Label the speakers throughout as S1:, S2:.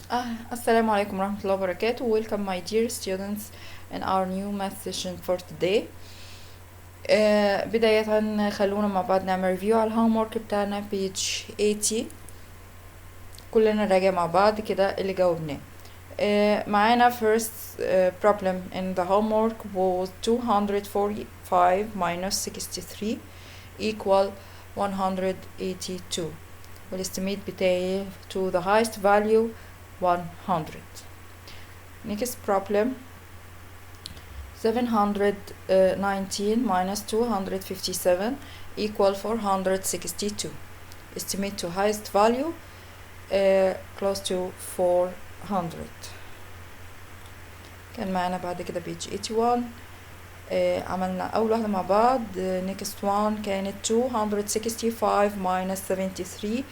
S1: Assalamu alaikum warahmatullahi wabarakatuh. Welcome my dear students in our new math session for today. بداية خلونا مع بعض نعمل ريفيو على الهومورك بتاعنا page 80. كلنا نراجع مع بعض كده اللي جاوبناه. معانا first problem in the homework was 245 minus 63 equal 182. والاستيميت بتاعي to the highest value 100. Next problem 719 minus 257 equal 462. Estimate to highest value close to 400. كان معنا بعد كده page 81. عملنا أول واحدة مع بعض. next one كانت 265 minus 73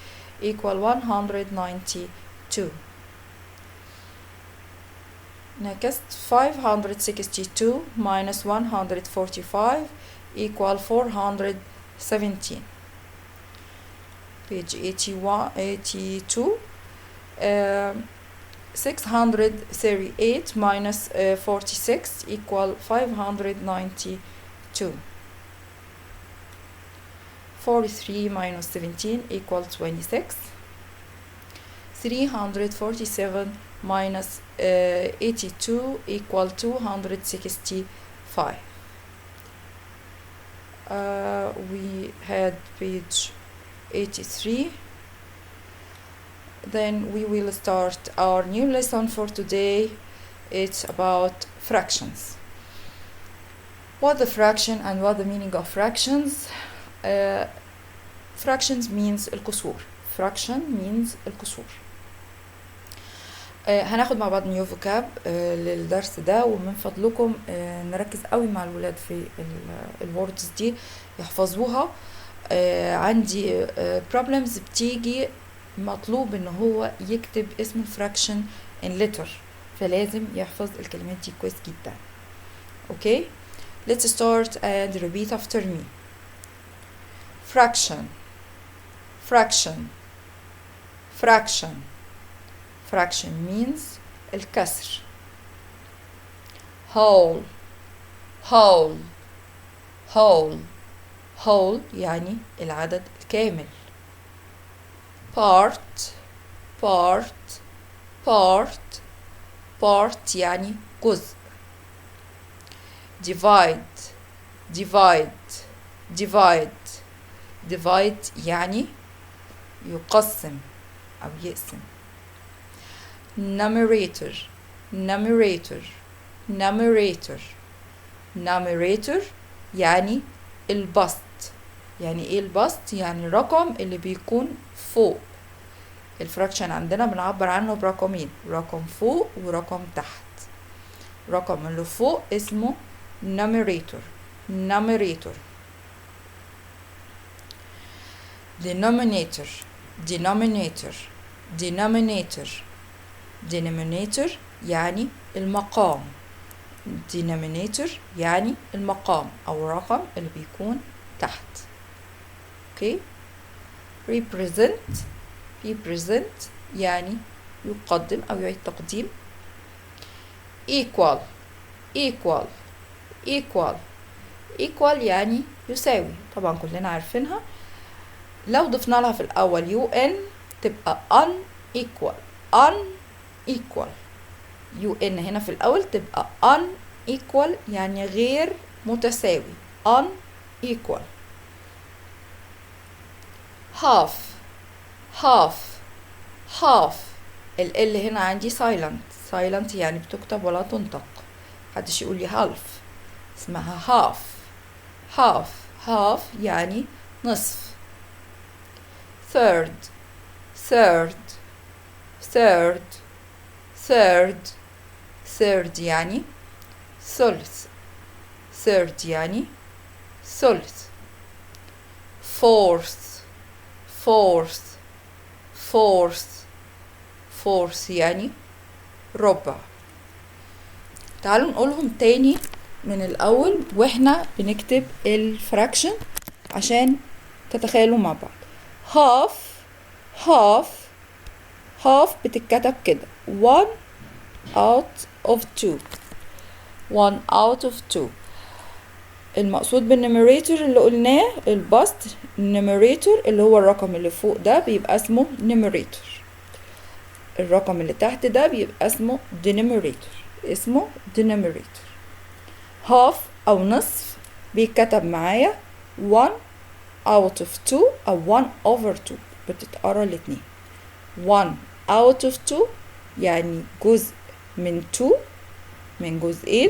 S1: equal 192. Next 562 minus 145 equal 417. Page 82. 638 minus 46 equal 592. 43 minus 17 equal 26. 347 minus 82 equal 265. We had page 83. Then we will start our new lesson for today. It's about fractions. What the fraction and what the meaning of fractions? Fractions means الكسور. Fraction means الكسور. هناخد مع بعض نيو فوكاب للدرس ده، ومن فضلكم نركز قوي مع الولاد في الوردز دي يحفظوها. عندي problems بتيجي مطلوب ان هو يكتب اسم الفراكشن in letter، فلازم يحفظ الكلمات دي كويس جدا. اوكي let's start and repeat after me. fraction fraction fraction fraction means الكسر. whole whole whole whole يعني العدد الكامل. part part part part يعني جزء. divide divide divide divide يعني يقسم أو يقسم. numerator numerator numerator numerator يعني البسط. يعني ايه البسط؟ يعني الرقم اللي بيكون فوق. الفراكشن عندنا بنعبر عنه برقمين، رقم فوق ورقم تحت. رقم اللي فوق اسمه numerator numerator. denominator denominator denominator denominator يعني المقام. denominator يعني المقام أو الرقم اللي بيكون تحت. اوكي represent represent يعني يقدم أو يعيد تقديم. equal equal equal equal يعني يساوي، طبعا كلنا عارفينها. لو ضفنا لها في الأول un تبقى unequal unequal. un هنا في الأول تبقى unequal يعني غير متساوي. unequal. half half half ال هنا عندي silent silent يعني بتكتب ولا تنطق. محدش يقول لي half، اسمها half half half يعني نصف. third third third third third يعني ثلث. third يعني ثلث. fourth fourth fourth fourth يعني ربع. تعالوا نقولهم تاني من الأول واحنا بنكتب الفراكشن عشان تتخيلوا مع بعض. half half half بتتكتب كده 1 out of 2 1 out of 2. المقصود بالنيميريتور اللي قلناه البسط، النيميريتور اللي هو الرقم اللي فوق ده بيبقى اسمه نيميريتور، الرقم اللي تحت ده بيبقى اسمه denominator، اسمه denominator. half أو نصف بيتكتب معايا 1 out of 2 أو 1 over 2 بتتقرا الاتنين. 1 out of 2 يعني جزء من 2 من جزئين،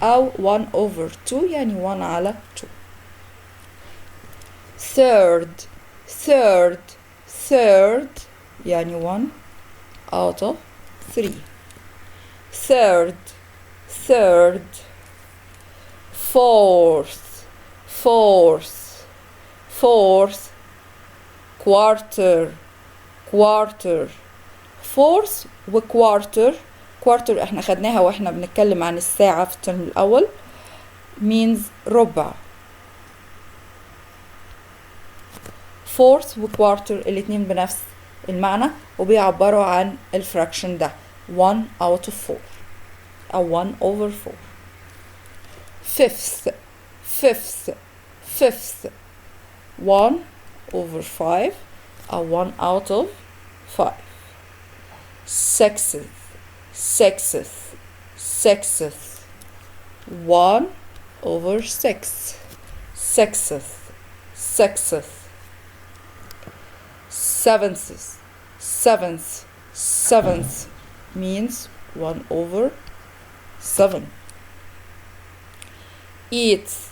S1: أو 1 over 2 يعني 1 على 2. third يعني 1 out of 3. third. fourth quarter fourth وquarter. quarter احنا خدناها واحنا بنتكلم عن الساعة في الترم الأول means ربع. fourth وquarter الاتنين بنفس المعنى وبيعبروا عن الفراكشن ده 1 out of 4 أو 1 over 4. fifth 1 over 5 أو 1 out of 5. sixth 1 over 6. sixth seventh means 1 over 7. eighth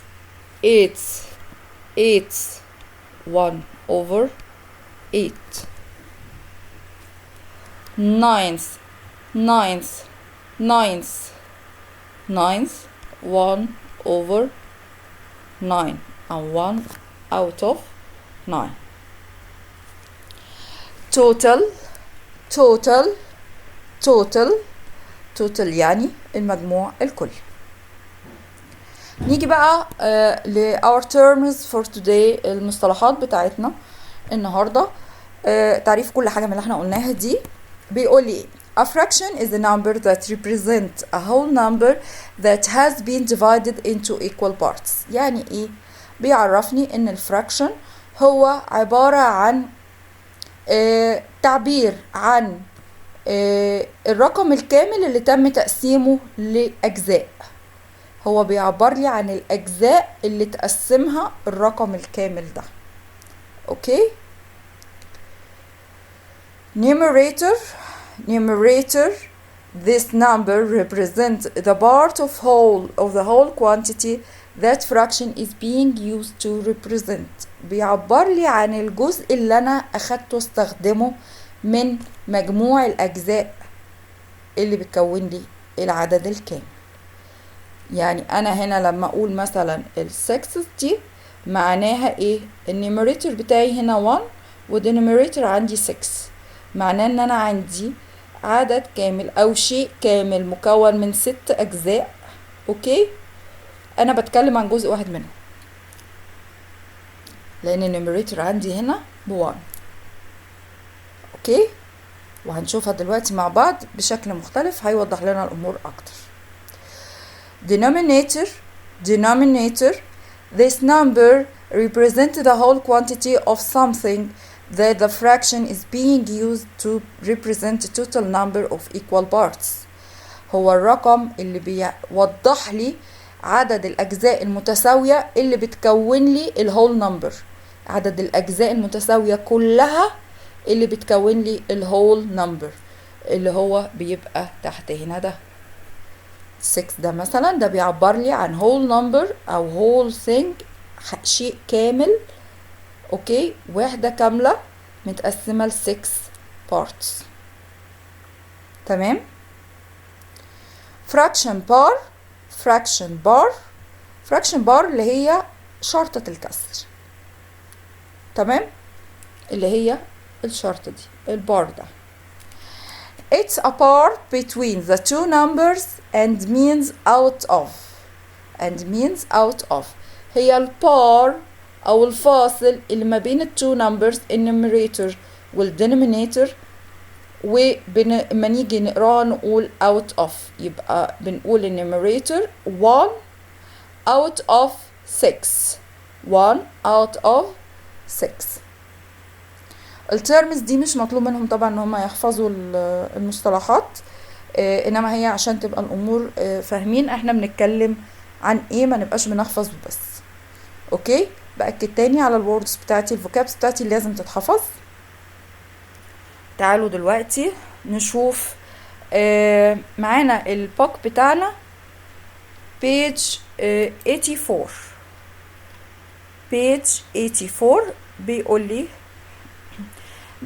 S1: 1 over 8. ninth 1 over 9 and 1 out of 9. total يعني المجموع الكلي. نيجي بقى ل our terms for today، المصطلحات بتاعتنا النهارده. تعريف كل حاجه من اللي احنا قلناها دي. بيقول لي a fraction is a number that represents a whole number that has been divided into equal parts. يعني ايه؟ بيعرفني ان الفراكشن هو عباره عن تعبير عن الرقم الكامل اللي تم تقسيمه لأجزاء. هو بيعبر لي عن الأجزاء اللي تقسمها الرقم الكامل ده. اوكي. numerator this number represents the part of the whole quantity that fraction is being used to represent. بيعبر لي عن الجزء اللي انا اخدته استخدمه من مجموع الاجزاء اللي بتكون لي العدد الكامل. يعني انا هنا لما اقول مثلا السكسس دي معناها ايه؟ النيميريتور بتاعي هنا 1 والدينوميريتور عندي 6، معناه ان انا عندي عدد كامل او شيء كامل مكون من 6 اجزاء. اوكي، انا بتكلم عن جزء واحد منهم لان النيميريتور عندي هنا ب1. اوكي، وهنشوفها دلوقتي مع بعض بشكل مختلف هيوضح لنا الامور اكتر. denominator this number represents the whole quantity of something that the fraction is being used to represent a total number of equal parts. هو الرقم اللي بيوضح لي عدد الأجزاء المتساوية اللي بتكون لي الهول نمبر، عدد الأجزاء المتساوية كلها اللي بتكون لي الهول نمبر اللي هو بيبقى تحت هنا ده 6 ده مثلا، ده بيعبر لي عن whole number أو whole thing، شيء كامل. اوكي، وحدة كاملة متقسمة ل 6 parts. تمام. fraction bar اللي هي شرطة الكسر. تمام، اللي هي الشرطة دي البار ده. it's a part between the two numbers and means out of هي البار او الفاصل اللي ما بين التو نمبرز النيميريتور والدينومينيتور، ولما نيجي نقراها نقول out of، يبقى بنقول النيميريتور 1 out of 6. 1 out of 6. الترمز دي مش مطلوب منهم طبعا ان هم يحفظوا المصطلحات، انما هي عشان تبقى الامور فاهمين احنا بنتكلم عن ايه، ما نبقاش بنحفظ بس. اوكي، باكد تاني على الوردز بتاعتي، الفوكابس بتاعتي اللي لازم تتحفظ. تعالوا دلوقتي نشوف معانا البوك بتاعنا page 84. page 84 بيقول لي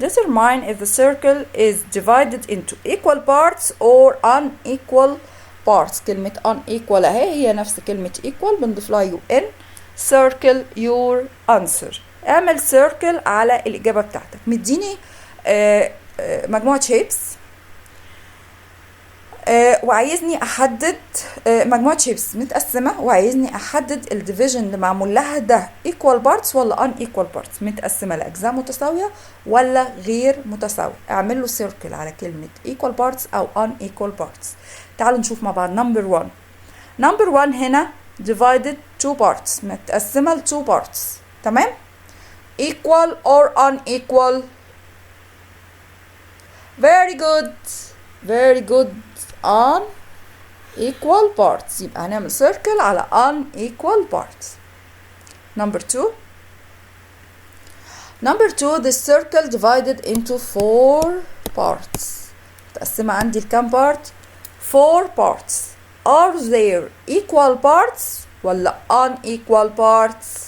S1: determine if the circle is divided into equal parts or unequal parts. كلمة unequal اهي هي نفس كلمة equal بنضيف لها un. circle your answer. اعمل circle على الإجابة بتاعتك. مديني مجموعة shapes وعايزني احدد مجموعة شيبس متقسمة، وعايزني احدد الديفيجن اللي معمول لها ده equal parts ولا unequal parts، متقسمة لأجزاء متساوية ولا غير متساوية. اعمل له circle على كلمة equal parts او unequal parts. تعالوا نشوف مع بعض. number 1. number 1 هنا divided 2 parts، متقسمة ل 2 parts. تمام. equal or unequal. very good very good. unequal parts، يبقى هنعمل circle على unequal parts. number 2. number 2 the circle divided into 4 parts. متقسمة عندي لكام part؟ 4 parts. are there equal parts ولا unequal parts؟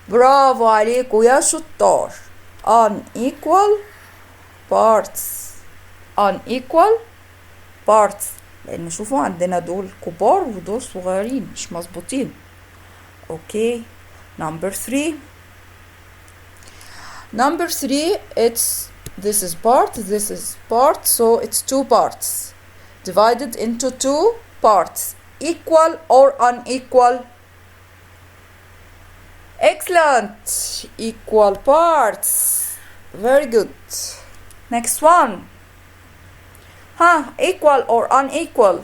S1: برافو عليكم يا شطار. unequal parts. unequal parts، لان شوفوا عندنا دول كبار ودول صغيرين مش مظبوطين. اوكي. number 3. number 3 it's this is part so it's 2 parts divided into 2 parts. equal or unequal. excellent. equal parts. very good. next one. equal or unequal.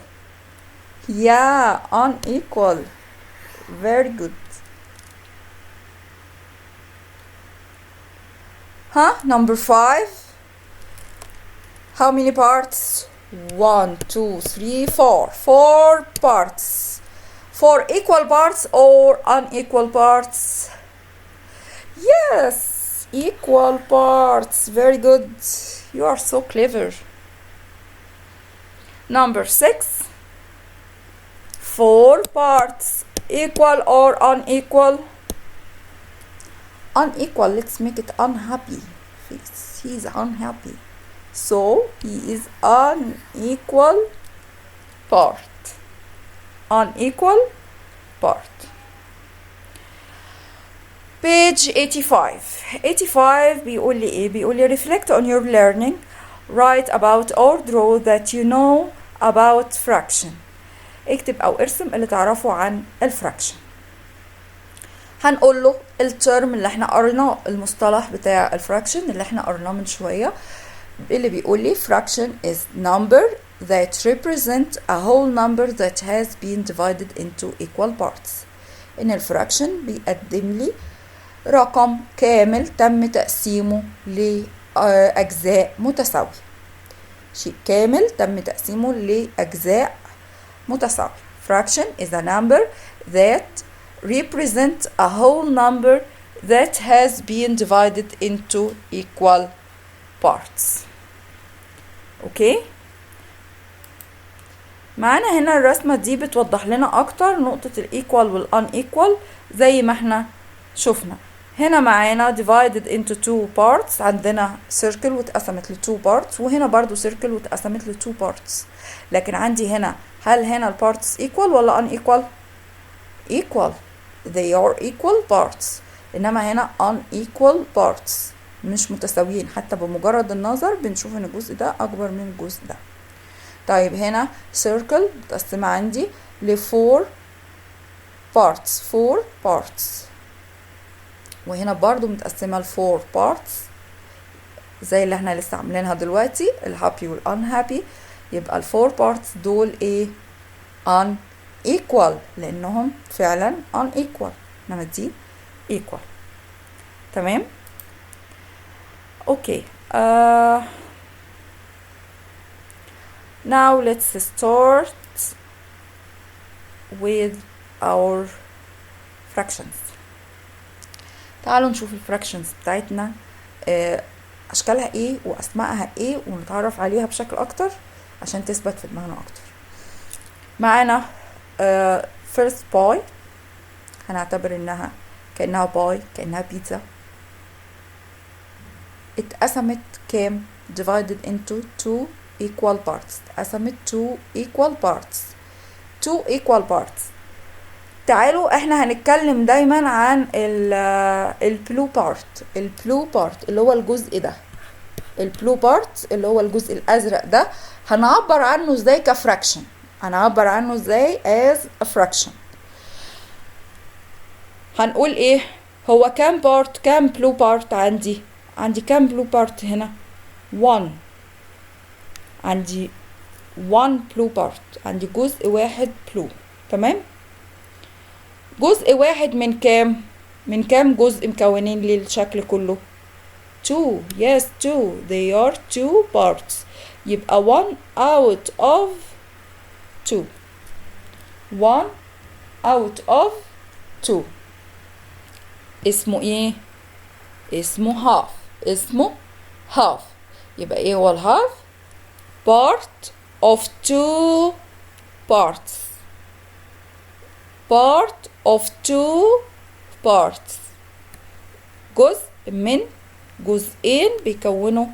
S1: yeah, unequal. very good. number 5. how many parts? 1 2 3 4. 4 parts. 4 equal parts or unequal parts. yes, equal parts. very good. you are so clever. number 6. 4 parts. equal or unequal. unequal. let's make it unhappy. he's unhappy, so he is unequal part. unequal part. page 85. 85 بيقول لي ايه؟ بيقول لي reflect on your learning. write about or draw that you know about fraction. اكتب او ارسم اللي تعرفه عن الفراكشن. هنقول له الترم اللي احنا قريناه، المصطلح بتاع الفراكشن اللي احنا قريناه من شوية، اللي بيقول لي fraction is number that represent a whole number that has been divided into equal parts. ان الفراكشن بيقدم لي رقم كامل تم تقسيمه لأجزاء متساوية. شيء كامل تم تقسيمه لأجزاء متساوية. fraction is a number that represents a whole number that has been divided into equal parts. اوكي. معانا هنا الرسمة دي بتوضح لنا اكتر نقطة الايكوال والانيكوال زي ما احنا شفنا. هنا معانا divided into 2 parts، عندنا circle واتقسمت ل 2 parts، وهنا برضو circle واتقسمت ل 2 parts. لكن عندي هنا، هل هنا ال parts equal ولا unequal؟ equal. they are equal parts. انما هنا unequal parts، مش متساويين، حتى بمجرد النظر بنشوف ان الجزء ده اكبر من الجزء ده. طيب هنا circle متقسمة عندي ل 4 parts. 4 parts. وهنا برضو متقسمة ل 4 parts. زي اللي احنا لسه عاملينها دلوقتي الهابي والانهابي، يبقى الفور بارتس دول ايه؟ unequal لانهم فعلا unequal، انما دي equal. تمام. اوكي. now let's start with our fractions. تعالوا نشوف الفراكشنز بتاعتنا اشكالها ايه واسمائها ايه ونتعرف عليها بشكل اكتر عشان تثبت في دماغنا اكتر. معانا first pie، هنعتبر انها كأنها باي، كأنها بيتزا. اتقسمت كام؟ divided into two equal parts. اتقسمت two equal parts. two equal parts. تعالوا احنا هنتكلم دايما عن البلو بارت. البلو بارت اللي هو الجزء ده، البلو بارت اللي هو الجزء الازرق ده، هنعبر عنه ازاي كفراكشن؟ هنعبر عنه ازاي as a fraction؟ هنقول ايه؟ هو كام بارت، كام بلو بارت عندي؟ عندي كام بلو بارت هنا؟ 1. عندي 1 بلو بارت، عندي جزء واحد بلو. تمام. جزء واحد من كام؟ من كام جزء مكونين لي الشكل كله؟ 2. yes 2. they are 2 parts. يبقى 1 out of 2. 1 out of 2 اسمه ايه؟ اسمه half. اسمه half. يبقى ايه هو الهاف؟ part of 2 parts. part of 2 parts. جزء من جزئين بيكونوا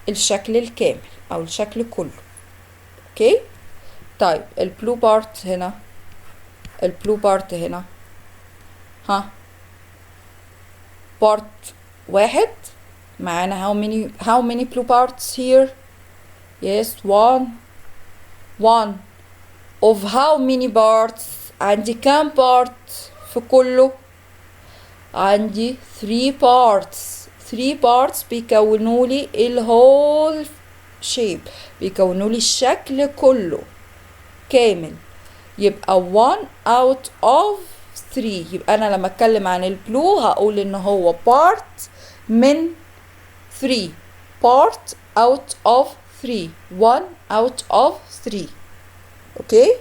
S1: الشكل الكامل او الشكل كله. اوكي. طيب البلو بارت هنا، البلو بارت هنا ها بارت واحد. معانا how many blue parts here؟ yes 1. 1 of how many parts؟ عندي كام بارت في كله؟ عندي 3 parts. 3 parts بيكونوا لي الهول شيب، بيكونوا لي الشكل كله كامل. يبقى 1 out of 3. يبقى انا لما اتكلم عن البلو هقول ان هو part من 3. part out of 3. 1 out of 3. اوكي.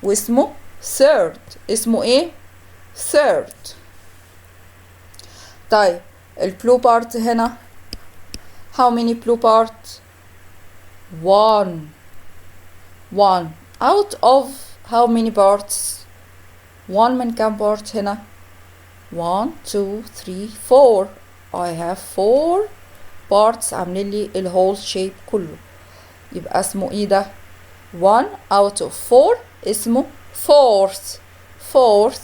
S1: واسمه third. اسمه ايه؟ third. طيب البلو بارت هنا how many blue parts؟ 1. 1 out of how many parts؟ 1 من كام بارت هنا؟ 1 2 3 4. I have 4 parts عاملين لي الهول شيب كله. يبقى اسمه ايه ده؟ 1 out of 4 اسمه fourth. fourth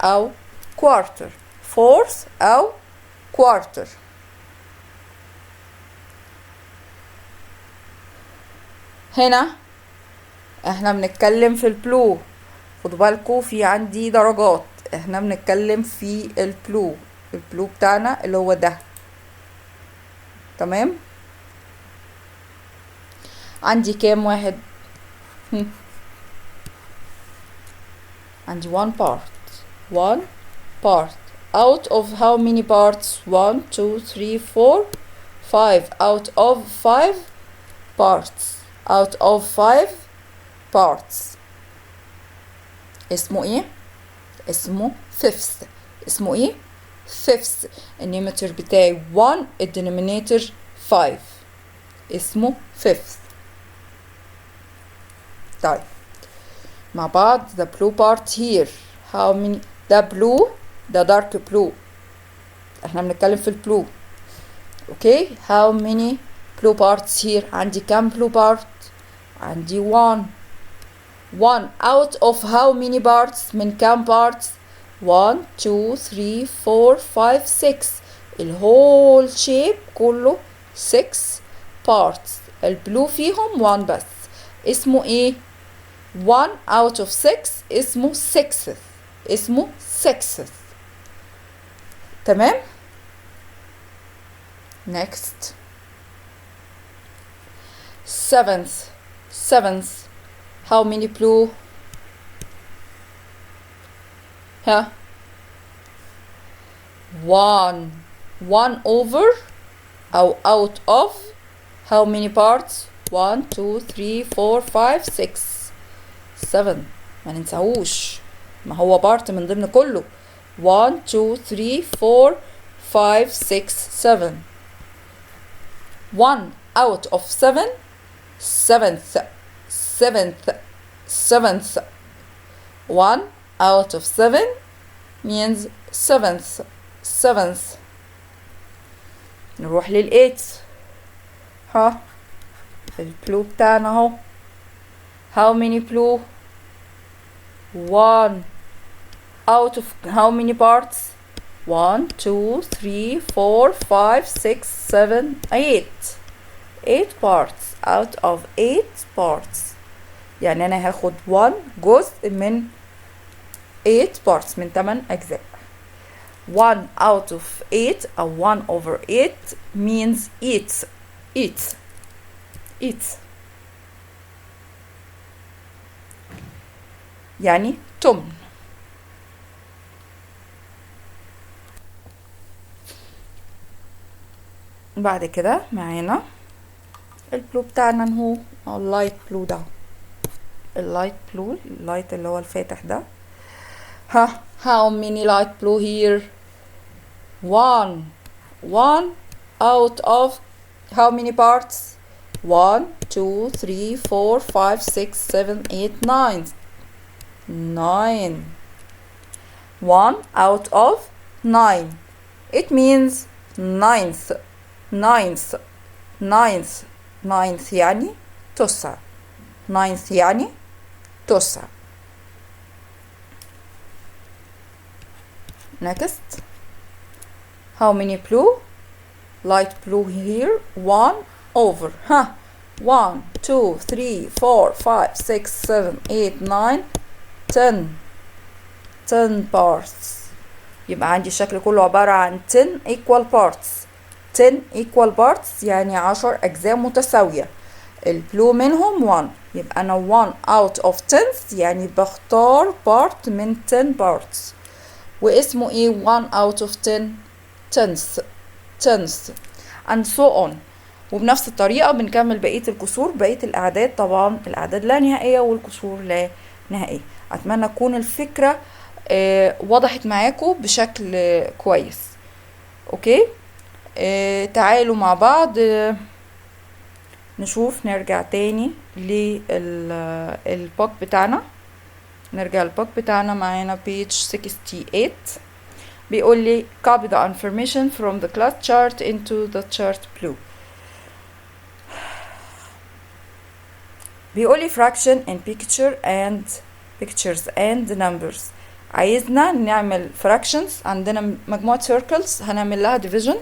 S1: او quarter. fourth او quarter. هنا احنا بنتكلم في البلو. خدوا بالكوا في عندي درجات. احنا بنتكلم في البلو. البلو بتاعنا اللي هو ده. تمام. عندي كام واحد؟ عندي 1 part. 1 part out of how many parts؟ 1 2 3 4 5 out of 5 parts. out of 5 parts اسمه ايه؟ اسمه fifth. اسمه ايه؟ fifth. النيمتر بتاعي 1، الدينومينيتور 5. اسمه fifth. طيب مع بعض the blue part here how many؟ ده blue، ده dark blue. احنا بنتكلم في البلو. اوكي. how many blue parts here؟ عندي كام blue part؟ عندي 1. 1 out of how many parts؟ من كام parts؟ 1 2 3 4 5 6. الهول شيب كله 6 parts. البلو فيهم 1 بس. اسمه ايه؟ 1 out of 6 اسمه 6th. اسمه 6th. تمام. next seventh. How many blue? ها one over أو out of how many parts? 1 2 3 4 5 6 7. ما ننساهوش، ما هو بارت من ضمن كله. 1 2 3 4 5 6 7. 1 out of 7 seventh. 1 out of 7 means seventh. نروح لل8. ها البلو بتاعنا اهو. how many blue? 1 out of how many parts? 1 2 3 4 5 6 7 8. 8 parts out of 8 parts. يعني انا هاخد 1 جزء من 8 parts، من 8 اجزاء. 1 out of 8 أو 1 over 8 means eat. يعني تمن. بعد كده معانا البلو بتاعنا هو اللايت بلو ده. اللايت بلو، اللايت اللي هو الفاتح ده. ها how many light blue here? 1 out of how many parts? 1 2 3 4 5 6 7 8 9. 1 out of 9. It means ninth. يعني تسع. ninth يعني تسع. Next, how many blue? Light blue here. 1 over 1 2 3 4 5 6 7 8 9 10 parts. يبقى عندي الشكل كله عبارة عن 10 equal parts. 10 equal parts يعني 10 أجزاء متساوية. البلو منهم 1. يبقى أنا 1 out of 10 يعني بختار part من 10 parts. واسمه ايه 1 out of 10 tenths and so on. وبنفس الطريقة بنكمل بقية الكسور، بقية الأعداد. طبعا الأعداد لا نهائية والكسور لا نهائية. أتمنى تكون الفكرة وضحت معاكم بشكل كويس. أوكي، تعالوا مع بعض نشوف. نرجع تاني للبوك بتاعنا. نرجع البوك بتاعنا. معانا page 68. بيقول لي copy the information from the class chart into the chart blue. بيقول لي fraction in pictures and numbers. عايزنا نعمل fractions. عندنا مجموعة circles هنعمل لها division.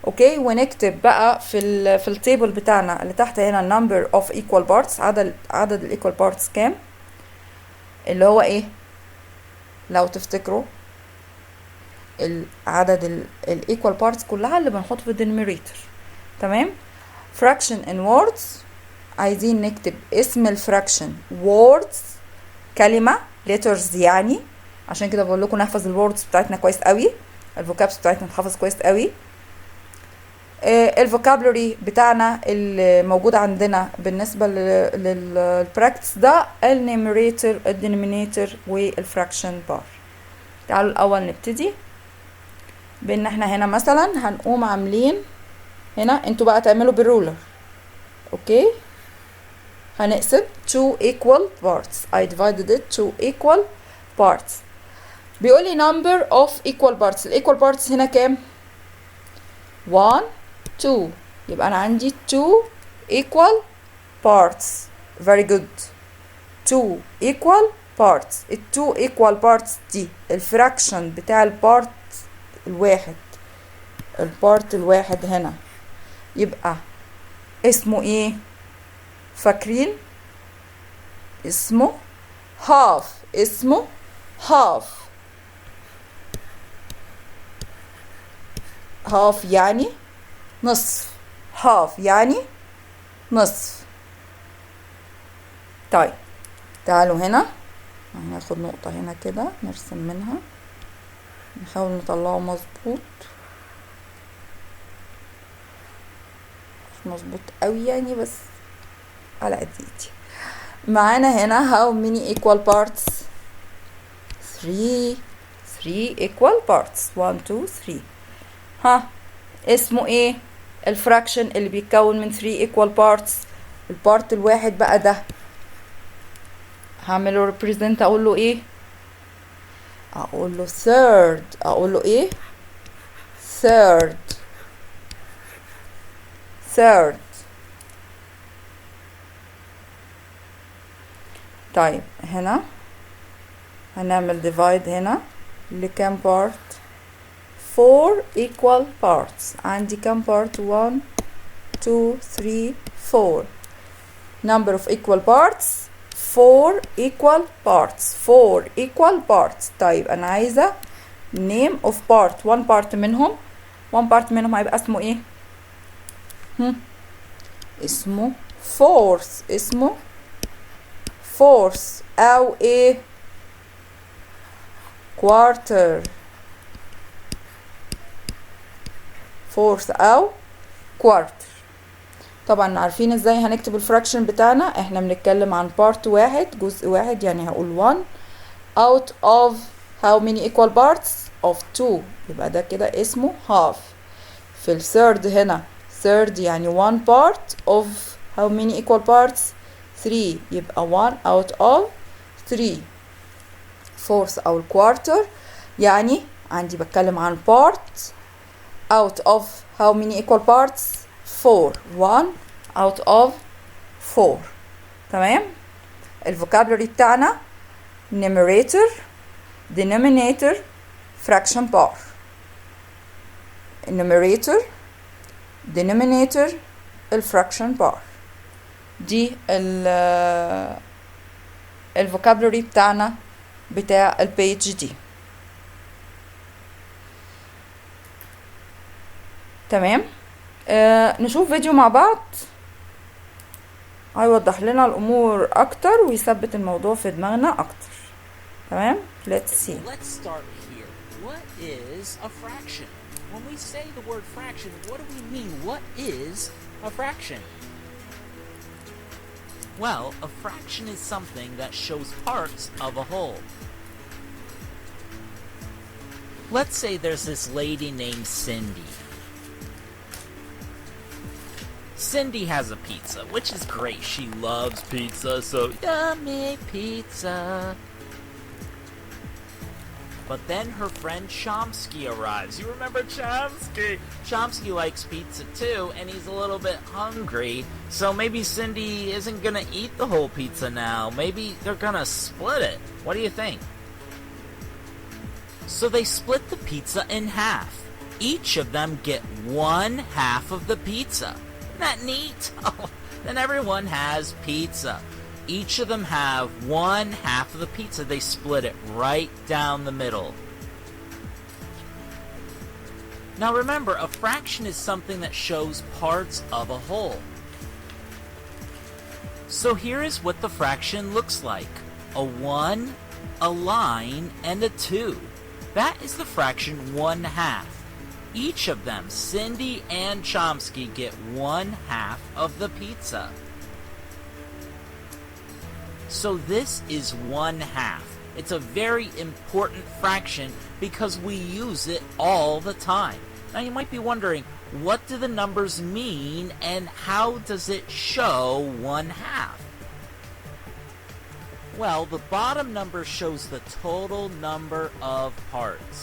S1: اوكي، ونكتب بقى في التيبل بتاعنا اللي تحت هنا number of equal parts. عدد ال equal parts كام؟ اللي هو ايه؟ لو تفتكروا عدد ال equal parts كلها اللي بنحط في الدينوميريتور. تمام. fraction in words. عايزين نكتب اسم الفراكشن words، كلمة letters يعني. عشان كده بقول لكم نحفظ الوردز بتاعتنا كويس قوي، الفوكابس بتاعتنا نحفظ كويس قوي. الفوكابلري بتاعنا اللي موجود عندنا بالنسبة للبراكتس ده النيميريتور، الدينومينيتور، والفراكشن بار. تعالوا الأول نبتدي بان احنا هنا مثلا هنقوم عاملين هنا. انتوا بقى تعملوا بالرولر. اوكي، هنقسم 2 equal parts. I divided it 2 equal parts. بيقول لي number of equal parts. ال equal parts هنا كام؟ 1 2. يبقى انا عندي 2 equal parts. Very good. 2 equal parts. ال 2 equal parts دي الفراكشن بتاع البارت الواحد. البارت الواحد هنا يبقى اسمه ايه؟ فاكرين؟ اسمه half. اسمه half. half يعني نصف. half يعني نصف. طيب تعالوا هنا هناخد نقطة هنا كده نرسم منها، نحاول نطلعه مظبوط، مش مظبوط قوي يعني بس على قد ايدي. معانا هنا how many equal parts؟ 3 equal parts 1 2 3. ها اسمه ايه الفراكشن اللي بيتكون من 3 equal parts؟ البارت الواحد بقى ده هعمله represent، اقول له ايه؟ اقول له third. اقول له ايه؟ third. طيب هنا هنعمل divide هنا لكام part؟ 4 equal parts. عندي كام part؟ 1 2 3 4. number of equal parts 4 equal parts. 4 equal parts. طيب انا عايزة name of part. one part منهم هيبقى اسمه ايه؟ اسمه fourth. اسمه fourth او ايه؟ quarter. fourth او quarter. طبعا عارفين ازاي هنكتب الفراكشن بتاعنا. احنا بنتكلم عن part واحد، جزء واحد، يعني هقول 1 out of how many equal parts of 2. يبقى ده كده اسمه half. في الثيرد هنا third يعني 1 part of how many equal parts 3. يبقى 1 out of 3. fourth او quarter يعني عندي بتكلم عن part out of how many equal parts 4. 1 out of 4. تمام. الفوكابلري بتاعنا numerator denominator fraction bar. numerator denominator الفراكشن bar. دي الفوكابلري بتاعنا بتاع البيج دي. تمام. نشوف فيديو مع بعض هيوضح لنا الامور اكتر ويثبت الموضوع في دماغنا اكتر. تمام. let's see.
S2: Let's start here. What is a fraction? When we say the word fraction, what do we mean? What is a fraction? Well, a fraction is something that shows parts of a whole. Let's say there's this lady named Cindy. Cindy has a pizza, which is great. She loves pizza, so yummy pizza. But then her friend Chomsky arrives. You remember Chomsky? Chomsky likes pizza too, and he's a little bit hungry. So maybe Cindy isn't gonna eat the whole pizza now. Maybe they're gonna split it. What do you think? So they split the pizza in half. Each of them get 1/2 of the pizza. Isn't that neat? Oh, then everyone has pizza. Each of them have 1/2 of the pizza. They split it right down the middle. Now remember, a fraction is something that shows parts of a whole. So here is what the fraction looks like. A 1, a line, and a 2. That is the fraction 1/2. Each of them, Cindy and Chomsky, get 1/2 of the pizza. So this is 1/2. It's a very important fraction because we use it all the time. Now you might be wondering, what do the numbers mean and how does it show 1/2? Well, the bottom number shows the total number of parts.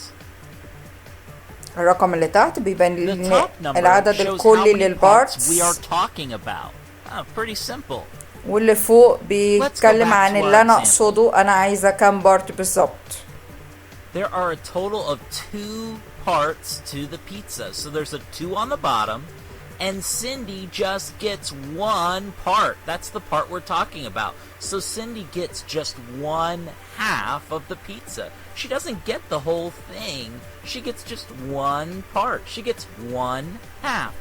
S1: الرقم اللي تحت بيبين
S2: The
S1: لنا
S2: top number
S1: العدد
S2: shows how
S1: الكلي
S2: many parts
S1: للبارتس،
S2: we are talking about. Pretty simple.
S1: واللي فوق بيتكلم
S2: back
S1: عن
S2: to our
S1: اللي انا
S2: example.
S1: اقصده انا عايزه كام بارت بالظبط.
S2: There are a total of 2 parts to the pizza. So there's a 2 on the bottom, and Cindy just gets 1 part. That's the part we're talking about. So Cindy gets just 1/2 of the pizza. She doesn't get the whole thing. She gets just 1 part. She gets 1/2.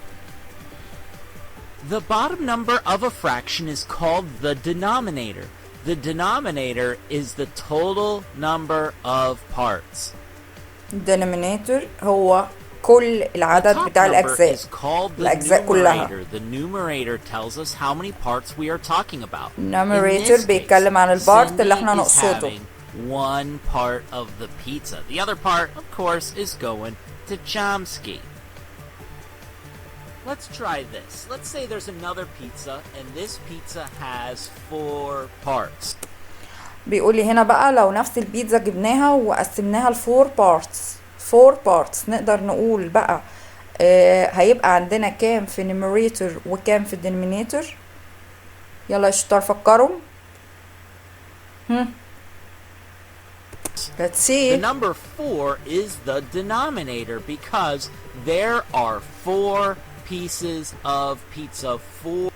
S2: The bottom number of a fraction is called the denominator. The denominator is the total number of parts.
S1: denominator هو كل
S2: The
S1: العدد
S2: top
S1: بتاع
S2: number
S1: الأجزاء.
S2: is called the
S1: الأجزاء كلها.
S2: numerator. The numerator tells us how many parts we are talking about.
S1: numerator بيتكلم عن البارت اللي احنا
S2: Cindy is
S1: نقصده.
S2: having one part of the pizza. The other part, of course, is going to Chomsky. Let's try this. Let's say there's another pizza, and this pizza has 4 parts.
S1: بيقول لي هنا بقى لو نفس البيتزا جبناها وقسمناها لفور بارتس. 4 بارتس نقدر نقول بقى هيبقى عندنا كام في numerator وكام في denominator. يلا يا شطار فكروا. Let's see.
S2: The number 4 is the denominator because there are 4 pieces of pizza. 4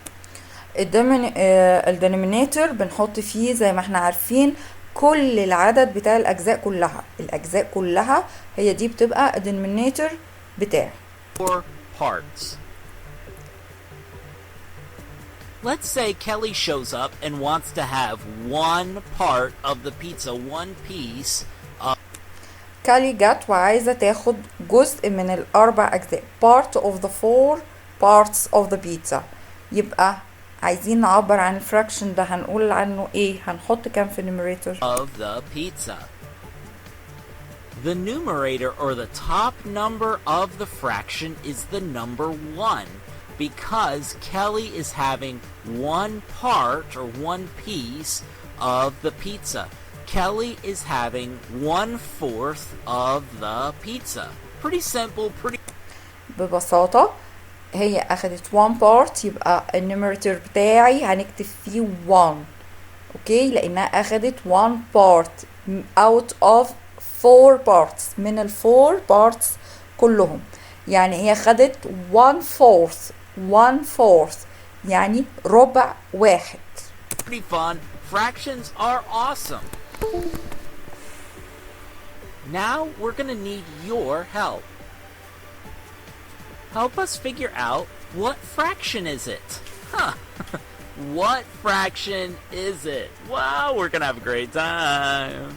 S1: الدينومينيتور بنحط فيه زي ما احنا عارفين كل العدد بتاع الأجزاء كلها. الأجزاء كلها هي دي بتبقى الدينومينيتور بتاعي.
S2: 4 parts. Let's say Kelly shows up and wants to have one part of the pizza, one piece of...
S1: كالي جت وعايزة تاخد جزء من الأربع أجزاء. part of the 4 parts of the pizza. يبقى عايزين نعبر عن الفراكشن ده هنقول عنه ايه؟ هنحط كام في النيوميريتور؟
S2: of the pizza. The numerator or the top number of the fraction is the number 1 because Kelly is having one part or one piece of the pizza. Kelly is having 1/4 of the pizza. Pretty simple, pretty...
S1: ببساطة هي أخدت one part يبقى النيوميريتور بتاعي هنكتب فيه 1. اوكي لأنها أخدت one part out of 4 parts من ال 4 parts كلهم. يعني هي خدت 1/4 يعني ربع واحد.
S2: Pretty fun. Fractions are awesome. Now we're gonna need your help. Help us figure out what fraction is it? Huh. What fraction is it? Wow, we're gonna have a great time.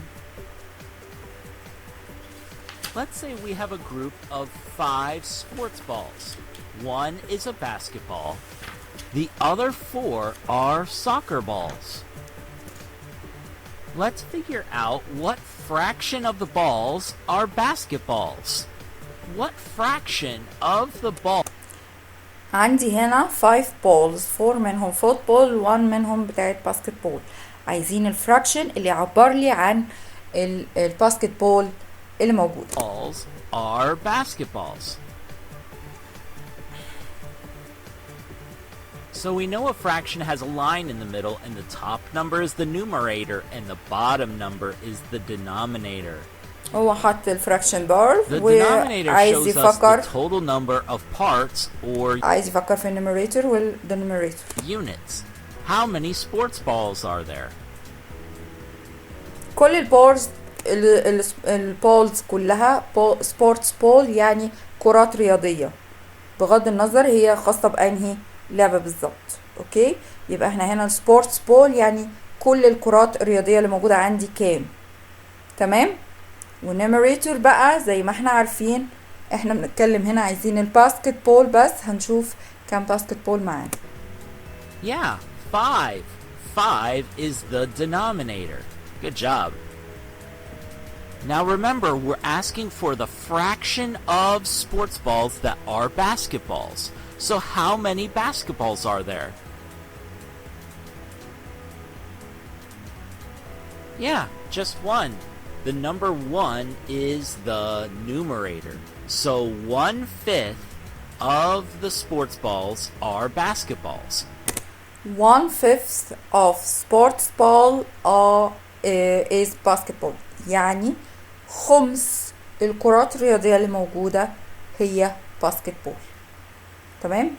S2: Let's say we have a group of 5 sports balls. One is a basketball. The other 4 are soccer balls. Let's figure out what fraction of the balls are basketballs. What fraction of the ball?
S1: عندي هنا 5 balls 4 منهم فوتبول 1 منهم بتاعت باسكتبول. عايزين الفراكشن اللي يعبر لي عن الباسكتبول اللي موجود.
S2: Balls are basketballs. So we know a fraction has a line in the middle and the top number is the numerator and the bottom number is the denominator.
S1: هو حط الفراكشن بار
S2: The denominator
S1: وعايز
S2: shows us
S1: يفكر
S2: the total number of parts or
S1: عايز يفكر في النيوميريتور والدينوميريتور.
S2: units. How many sports balls are there?
S1: كل البولز كلها سبورتس بول يعني كرات رياضية بغض النظر هي خاصة بأنهي لعبة بالظبط. اوكي يبقى احنا هنا السبورتس بول يعني كل الكرات الرياضية اللي موجودة عندي كام. تمام. والنيوميريتور بقى زي ما احنا عارفين احنا بنتكلم هنا عايزين الباسكت بول بس هنشوف كام باسكت بول معانا.
S2: Yeah, 5. 5 is the denominator. Good job. Now remember, we're asking for the fraction of sports balls that are basketballs. So how many basketballs are there? Yeah, just 1. The number 1 is the numerator. So 1/5 of the sports balls are basketballs.
S1: 1/5 of sports ball is basketball يعني خمس الكرات الرياضية اللي موجودة هي باسكتبول. تمام.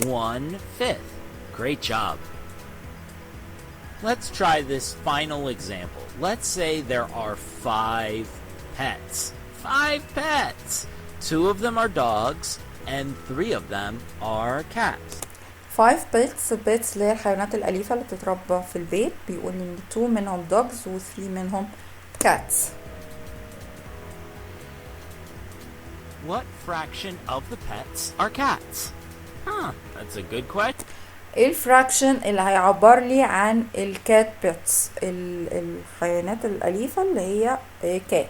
S2: 1/5. Great job. Let's try this final example. Let's say there are 5 pets. 5 pets! 2 of them are dogs, and 3 of them are cats.
S1: 5 pets. pets اللي هي الحيوانات الأليفة اللي بتتربى في البيت. بيقول إن 2 منهم dogs و 3 منهم cats.
S2: What fraction of the pets are cats? That's a good question.
S1: الفراكشن اللي هيعبر لي عن الكات بيتس، الحيوانات الأليفة اللي هي كات.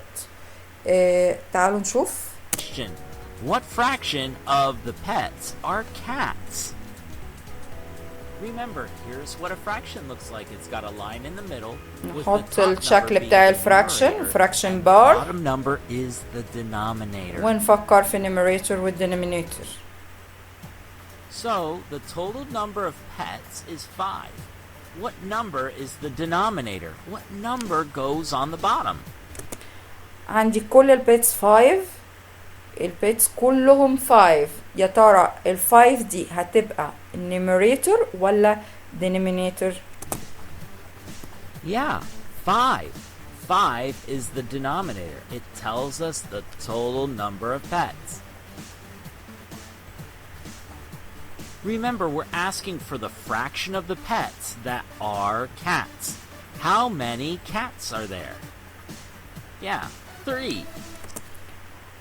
S1: تعالوا نشوف.
S2: What fraction of the pets are cats? Remember, here's what a fraction looks like. It's got a line in the middle.
S1: نحط الشكل بتاع الفراكشن. fraction bar.
S2: The bottom number is the denominator.
S1: ونفكر في numerator والdenominator.
S2: So, the total number of pets is 5. What number is the denominator? What number goes on the bottom?
S1: عندي كل البيتس 5. البيتس كلهم 5. يا ترى ال5 دي هتبقى numerator ولا denominator؟
S2: Yeah, 5. 5 is the denominator. It tells us the total number of pets. Remember, we're asking for the fraction of the pets that are cats. How many cats are there? Yeah, 3.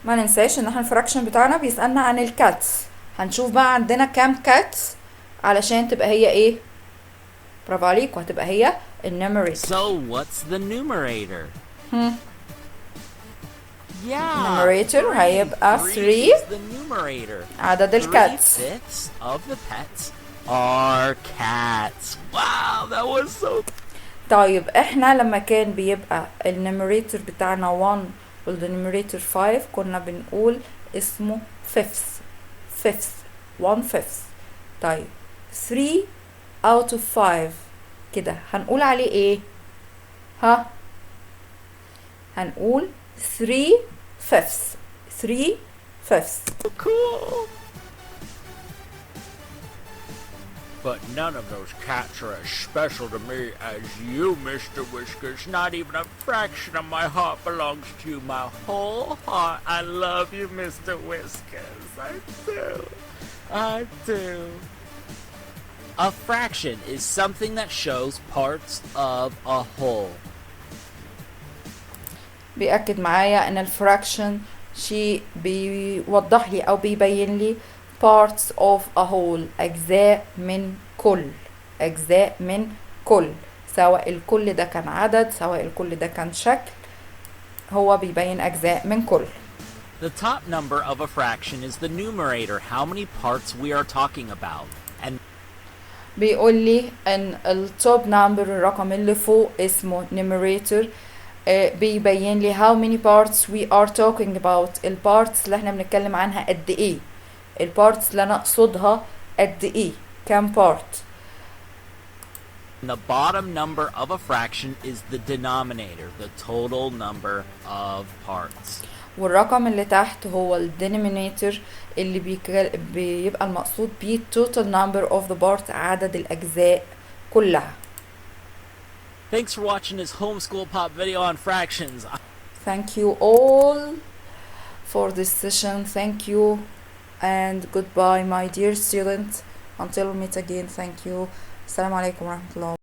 S1: ما ننساش ان احنا الفراكشن بتاعنا بيسألنا عن الكاتس. هنشوف بقى عندنا كام كاتس علشان تبقى هي ايه. برافو عليك. وهتبقى هي النيميريتور.
S2: So what's the numerator? Yeah.
S1: numerator هيبقى 3.
S2: is the numerator.
S1: عدد الكاتس.
S2: 3/5 of the pets are cats. Wow, that was so.
S1: طيب احنا لما كان بيبقى النيميريتور بتاعنا 1 والدينوميريتور 5 كنا بنقول اسمه fifth. 1/5. طيب 3 out of 5 كده هنقول عليه ايه؟ هنقول 3/5. 3/5.
S2: Cool. But none of those cats are as special to me as you, Mr. Whiskers. Not even a fraction of my heart belongs to you. My whole heart. I love you, Mr. Whiskers. I do. I do. A fraction is something that shows parts of a whole.
S1: بيأكد معايا ان الفراكشن شيء بيوضح لي او بيبين لي parts of a whole. أجزاء من كل. سواء الكل ده كان عدد، سواء الكل ده كان شكل، هو بيبين أجزاء من كل.
S2: The top number of a fraction is the numerator, how many parts we are talking about. And
S1: بيقول لي ان التوب نمبر، الرقم اللي فوق اسمه numerator. بيبين لي how many parts we are talking about. البارتس اللي احنا بنتكلم عنها قد ايه، البارتس اللي انا اقصدها قد ايه، كام بارت.
S2: the bottom number of a fraction is the denominator, the total number of parts.
S1: والرقم اللي تحت هو الدينومينيتور اللي بيبقى المقصود بيه total number of the parts، عدد الأجزاء كلها.
S2: Thanks for watching this homeschool pop video on fractions.
S1: Thank you all for this session. Thank you and goodbye my dear students. Until we meet again. Thank you. السلام عليكم ورحمة الله.